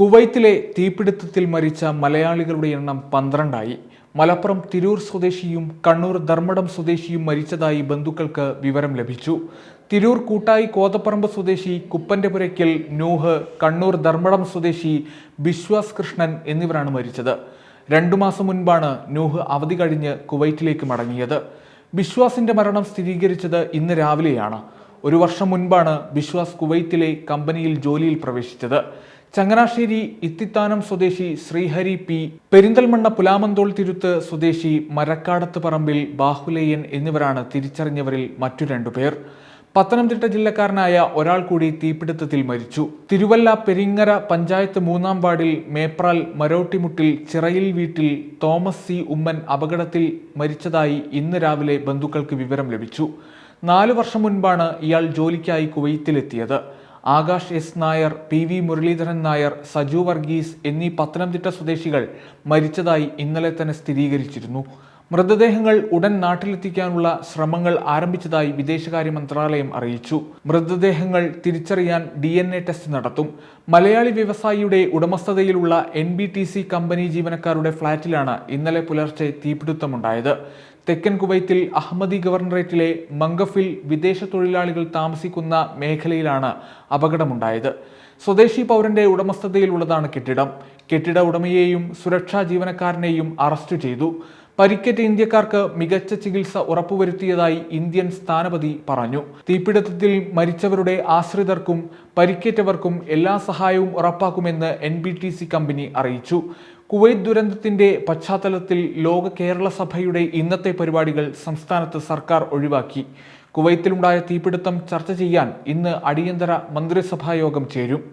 കുവൈത്തിലെ തീപിടുത്തത്തിൽ മരിച്ച മലയാളികളുടെ എണ്ണം 12ആയി. മലപ്പുറം തിരൂർ സ്വദേശിയും കണ്ണൂർ ധർമ്മടം സ്വദേശിയും മരിച്ചതായി ബന്ധുക്കൾക്ക് വിവരം ലഭിച്ചു. തിരൂർ കൂട്ടായി കോതപ്പറമ്പ് സ്വദേശി കുപ്പന്റെപുരയ്ക്കൽ നൂഹ്, കണ്ണൂർ ധർമ്മടം സ്വദേശി ബിശ്വാസ് കൃഷ്ണൻ എന്നിവരാണ് മരിച്ചത്. 2 മാസം മുൻപാണ് നൂഹ് അവധി കഴിഞ്ഞ് കുവൈറ്റിലേക്ക് മടങ്ങിയത്. ബിശ്വാസിന്റെ മരണം സ്ഥിരീകരിച്ചത് ഇന്ന് രാവിലെയാണ്. 1 വർഷം മുൻപാണ് ബിശ്വാസ് കുവൈത്തിലെ കമ്പനിയിൽ ജോലിയിൽ പ്രവേശിച്ചത്. ചങ്ങനാശ്ശേരി ഇത്തിത്താനം സ്വദേശി ശ്രീഹരി പി, പെരിന്തൽമണ്ണ പുലാമന്തോൾ തിരുത്ത് സ്വദേശി മരക്കാടത്ത് പറമ്പിൽ ബാഹുലേയൻ എന്നിവരാണ് തിരിച്ചറിഞ്ഞവരിൽ മറ്റു 2 പേർ. പത്തനംതിട്ട ജില്ലക്കാരനായ ഒരാൾ കൂടി തീപിടുത്തത്തിൽ മരിച്ചു. തിരുവല്ല പെരിങ്ങര പഞ്ചായത്ത് 3-ാം വാർഡിൽ മേപ്രാൽ മരോട്ടിമുട്ടിൽ ചിറയിൽ വീട്ടിൽ തോമസ് സി ഉമ്മൻ അപകടത്തിൽ മരിച്ചതായി ഇന്ന് രാവിലെ ബന്ധുക്കൾക്ക് വിവരം ലഭിച്ചു. 4 വർഷം മുൻപാണ് ഇയാൾ ജോലിക്കായി കുവൈത്തിലെത്തിയത്. Akash S Nair, P V Muraleedharan Nair, Saju Varghese എന്നീ പത്തനംതിട്ട സ്വദേശികൾ മരിച്ചതായി ഇന്നലെ തന്നെ സ്ഥിരീകരിച്ചിരുന്നു. മൃതദേഹങ്ങൾ ഉടൻ നാട്ടിലെത്തിക്കാനുള്ള ശ്രമങ്ങൾ ആരംഭിച്ചതായി വിദേശകാര്യ മന്ത്രാലയം അറിയിച്ചു. മൃതദേഹങ്ങൾ തിരിച്ചറിയാൻ DNA ടെസ്റ്റ് നടത്തും. മലയാളി വ്യവസായിയുടെ ഉടമസ്ഥതയിലുള്ള NBTC കമ്പനി ജീവനക്കാരുടെ ഫ്ളാറ്റിലാണ് ഇന്നലെ പുലർച്ചെ തീപിടുത്തമുണ്ടായത്. തെക്കൻ കുവൈത്തിൽ അഹമ്മദി ഗവർണറേറ്റിലെ മംഗഫിൽ വിദേശ തൊഴിലാളികൾ താമസിക്കുന്ന മേഖലയിലാണ് അപകടമുണ്ടായത്. സ്വദേശി പൗരന്റെ ഉടമസ്ഥതയിലുള്ളതാണ് കെട്ടിടം. കെട്ടിട ഉടമയെയും സുരക്ഷാ ജീവനക്കാരനെയും അറസ്റ്റ് ചെയ്തു. പരിക്കേറ്റ ഇന്ത്യക്കാർക്ക് മികച്ച ചികിത്സ ഉറപ്പുവരുത്തിയതായി ഇന്ത്യൻ സ്ഥാനപതി പറഞ്ഞു. തീപിടുത്തത്തിൽ മരിച്ചവരുടെ ആശ്രിതർക്കും പരിക്കേറ്റവർക്കും എല്ലാ സഹായവും ഉറപ്പാക്കുമെന്ന് NBTC കമ്പനി അറിയിച്ചു. കുവൈറ്റ് ദുരന്തത്തിന്റെ പശ്ചാത്തലത്തിൽ ലോക കേരള സഭയുടെ ഇന്നത്തെ പരിപാടികൾ സംസ്ഥാനത്ത് സർക്കാർ ഒഴിവാക്കി. കുവൈത്തിലുണ്ടായ തീപിടുത്തം ചർച്ച ചെയ്യാൻ ഇന്ന് അടിയന്തര മന്ത്രിസഭാ യോഗം ചേരും.